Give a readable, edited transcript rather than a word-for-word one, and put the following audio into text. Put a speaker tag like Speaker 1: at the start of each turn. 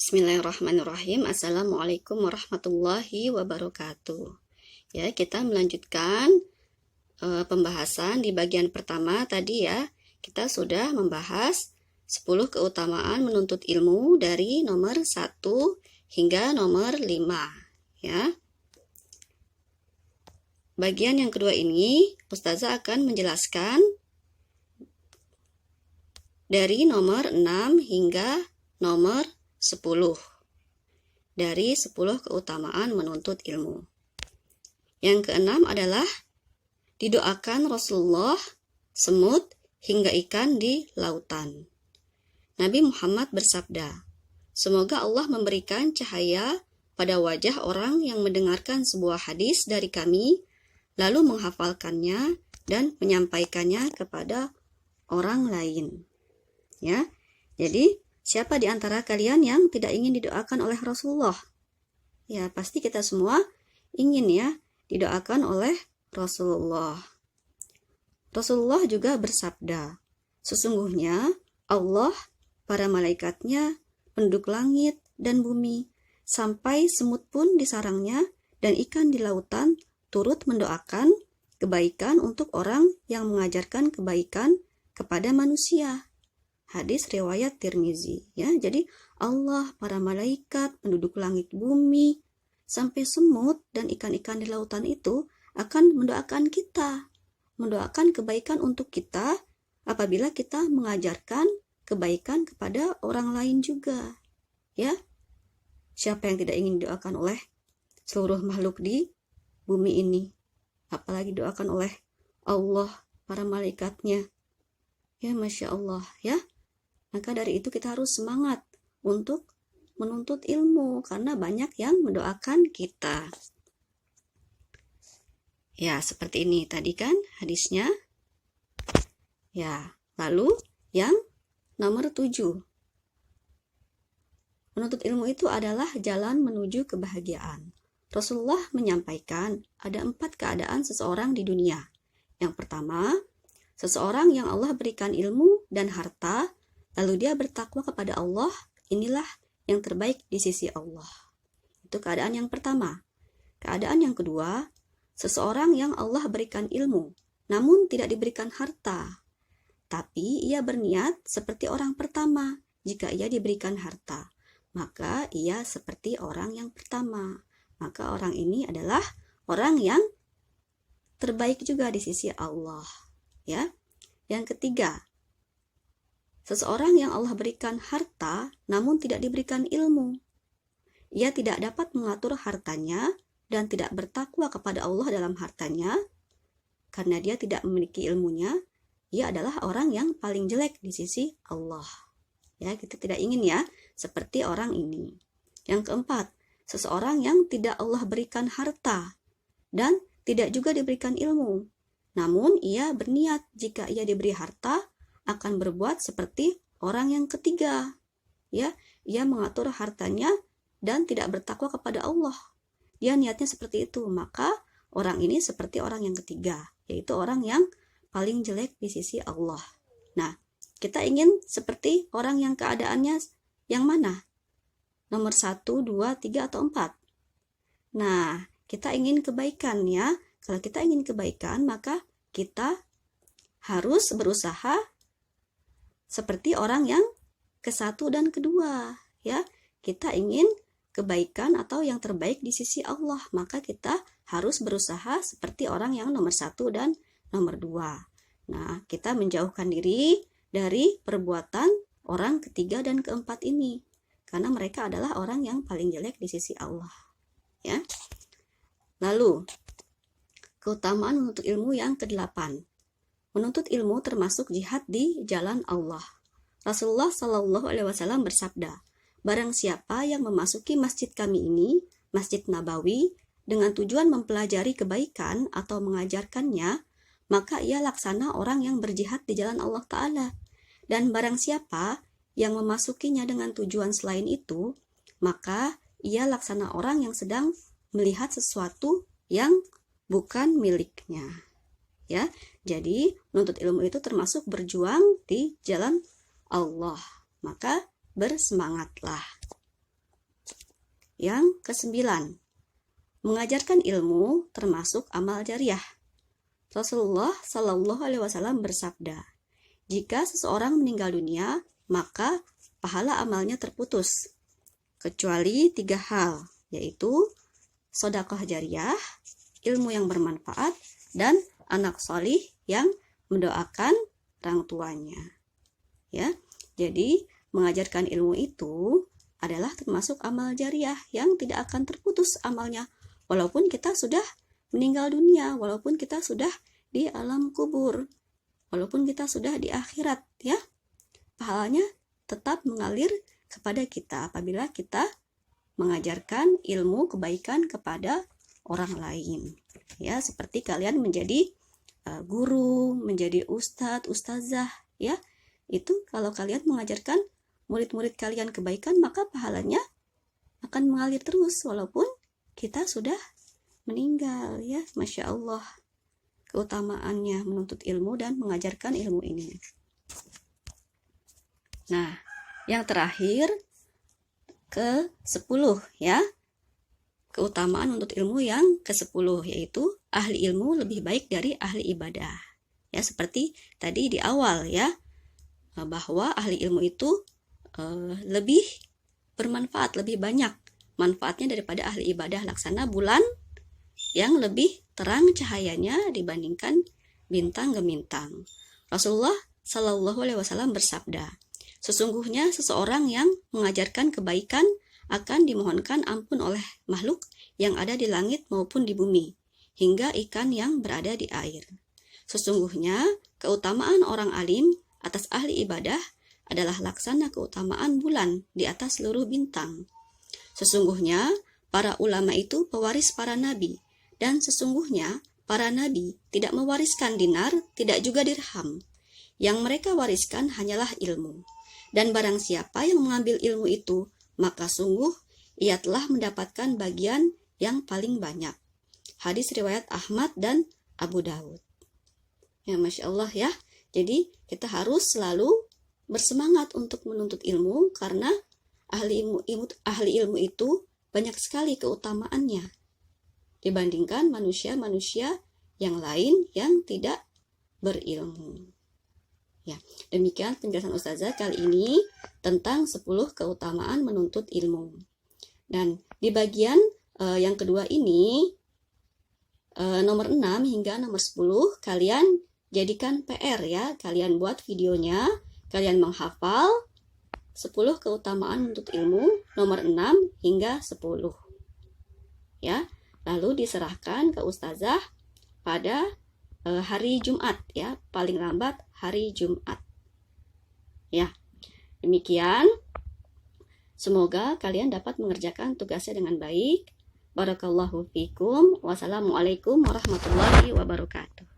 Speaker 1: Bismillahirrahmanirrahim. Assalamualaikum warahmatullahi wabarakatuh. Ya, kita melanjutkan pembahasan di bagian pertama tadi ya. Kita sudah membahas 10 keutamaan menuntut ilmu dari nomor 1 hingga nomor 5 ya. Bagian yang kedua ini Ustazah akan menjelaskan dari nomor 6 hingga nomor 10 dari 10 keutamaan menuntut ilmu. Yang keenam adalah didoakan Rasulullah semut hingga ikan di lautan. Nabi Muhammad bersabda, "Semoga Allah memberikan cahaya pada wajah orang yang mendengarkan sebuah hadis dari kami, lalu menghafalkannya dan menyampaikannya kepada orang lain." Ya. Jadi siapa di antara kalian yang tidak ingin didoakan oleh Rasulullah? Ya, pasti kita semua ingin ya didoakan oleh Rasulullah. Rasulullah juga bersabda, "Sesungguhnya Allah, para malaikatnya, penduduk langit dan bumi, sampai semut pun di sarangnya dan ikan di lautan turut mendoakan kebaikan untuk orang yang mengajarkan kebaikan kepada manusia." Hadis riwayat Tirmizi ya. Jadi Allah, para malaikat, penduduk langit bumi, sampai semut dan ikan-ikan di lautan itu akan mendoakan kita, mendoakan kebaikan untuk kita apabila kita mengajarkan kebaikan kepada orang lain juga. Ya. Siapa yang tidak ingin didoakan oleh seluruh makhluk di bumi ini? Apalagi doakan oleh Allah, para malaikatnya. Ya, Masya Allah ya. Maka dari itu kita harus semangat untuk menuntut ilmu karena banyak yang mendoakan kita. Ya, seperti ini tadi kan hadisnya. Ya, lalu yang nomor 7. Menuntut ilmu itu adalah jalan menuju kebahagiaan. Rasulullah menyampaikan ada 4 keadaan seseorang di dunia. Yang pertama, seseorang yang Allah berikan ilmu dan harta, lalu dia bertakwa kepada Allah, inilah yang terbaik di sisi Allah. Itu keadaan yang pertama. Keadaan yang kedua, seseorang yang Allah berikan ilmu, namun tidak diberikan harta. Tapi ia berniat seperti orang pertama, jika ia diberikan harta. Maka ia seperti orang yang pertama. Maka orang ini adalah orang yang terbaik juga di sisi Allah. Ya. Yang ketiga, seseorang yang Allah berikan harta namun tidak diberikan ilmu. Ia tidak dapat mengatur hartanya dan tidak bertakwa kepada Allah dalam hartanya. Karena dia tidak memiliki ilmunya, ia adalah orang yang paling jelek di sisi Allah. Ya, kita tidak ingin ya seperti orang ini. Yang keempat, seseorang yang tidak Allah berikan harta dan tidak juga diberikan ilmu. Namun ia berniat jika ia diberi harta akan berbuat seperti orang yang ketiga. Ya, ia mengatur hartanya dan tidak bertakwa kepada Allah. Dia niatnya seperti itu, maka orang ini seperti orang yang ketiga, yaitu orang yang paling jelek di sisi Allah. Nah, kita ingin seperti orang yang keadaannya yang mana? Nomor 1, 2, 3, atau 4? Nah, kita ingin kebaikan ya. Kalau kita ingin kebaikan, maka kita harus berusaha seperti orang yang ke-1 dan ke-2 ya. Kita ingin kebaikan atau yang terbaik di sisi Allah, maka kita harus berusaha seperti orang yang nomor 1 dan nomor 2. Nah, kita menjauhkan diri dari perbuatan orang ketiga dan keempat ini karena mereka adalah orang yang paling jelek di sisi Allah ya. Lalu keutamaan menuntut ilmu yang ke-8. Menuntut ilmu termasuk jihad di jalan Allah. Rasulullah Shallallahu Alaihi Wasallam bersabda, "Barang siapa yang memasuki masjid kami ini, Masjid Nabawi, dengan tujuan mempelajari kebaikan atau mengajarkannya, maka ia laksana orang yang berjihad di jalan Allah Ta'ala. Dan barang siapa yang memasukinya dengan tujuan selain itu, maka ia laksana orang yang sedang melihat sesuatu yang bukan miliknya." Ya, jadi menuntut ilmu itu termasuk berjuang di jalan Allah. Maka bersemangatlah. yang ke-9. Mengajarkan ilmu termasuk amal jariah. Rasulullah Shallallahu Alaihi Wasallam bersabda, jika seseorang meninggal dunia, maka pahala amalnya terputus, kecuali 3 hal, yaitu sedekah jariah, ilmu yang bermanfaat, dan anak solih yang mendoakan orang tuanya. Ya, jadi mengajarkan ilmu itu adalah termasuk amal jariah yang tidak akan terputus amalnya, walaupun kita sudah meninggal dunia, walaupun kita sudah di alam kubur, walaupun kita sudah di akhirat, ya. Pahalanya tetap mengalir kepada kita apabila kita mengajarkan ilmu kebaikan kepada orang lain. Ya, seperti kalian menjadi guru, menjadi ustadz, ustazah, ya. Itu kalau kalian mengajarkan murid-murid kalian kebaikan, maka pahalanya akan mengalir terus walaupun kita sudah meninggal, ya. Masya Allah, keutamaannya menuntut ilmu dan mengajarkan ilmu ini. Nah, yang terakhir ke-10, ya. Keutamaan untuk ilmu yang ke-10, yaitu ahli ilmu lebih baik dari ahli ibadah. Ya, seperti tadi di awal, ya, bahwa ahli ilmu itu lebih bermanfaat, lebih banyak manfaatnya daripada ahli ibadah, laksana bulan yang lebih terang cahayanya dibandingkan bintang gemintang. Rasulullah Shallallahu Alaihi Wasallam bersabda, sesungguhnya seseorang yang mengajarkan kebaikan akan dimohonkan ampun oleh makhluk yang ada di langit maupun di bumi, hingga ikan yang berada di air. Sesungguhnya keutamaan orang alim atas ahli ibadah adalah laksana keutamaan bulan di atas seluruh bintang. Sesungguhnya para ulama itu pewaris para nabi, dan sesungguhnya para nabi tidak mewariskan dinar, tidak juga dirham. Yang mereka wariskan hanyalah ilmu. Dan barang siapa yang mengambil ilmu itu, maka sungguh ia telah mendapatkan bagian yang paling banyak. Hadis riwayat Ahmad dan Abu Dawud. Ya, Masya Allah, ya. Jadi kita harus selalu bersemangat untuk menuntut ilmu, karena ahli ilmu itu banyak sekali keutamaannya dibandingkan manusia-manusia yang lain yang tidak berilmu. Ya, demikian penjelasan Ustazah kali ini tentang 10 keutamaan menuntut ilmu. Dan di bagian yang kedua ini, nomor 6 hingga nomor 10, kalian jadikan PR, ya. Kalian buat videonya, kalian menghafal 10 keutamaan menuntut ilmu nomor 6 hingga 10. Ya, lalu diserahkan ke Ustazah pada hari Jumat, ya, paling lambat hari Jumat. Ya, demikian. Semoga kalian dapat mengerjakan tugasnya dengan baik. Barakallahu fikum. Wassalamualaikum warahmatullahi wabarakatuh.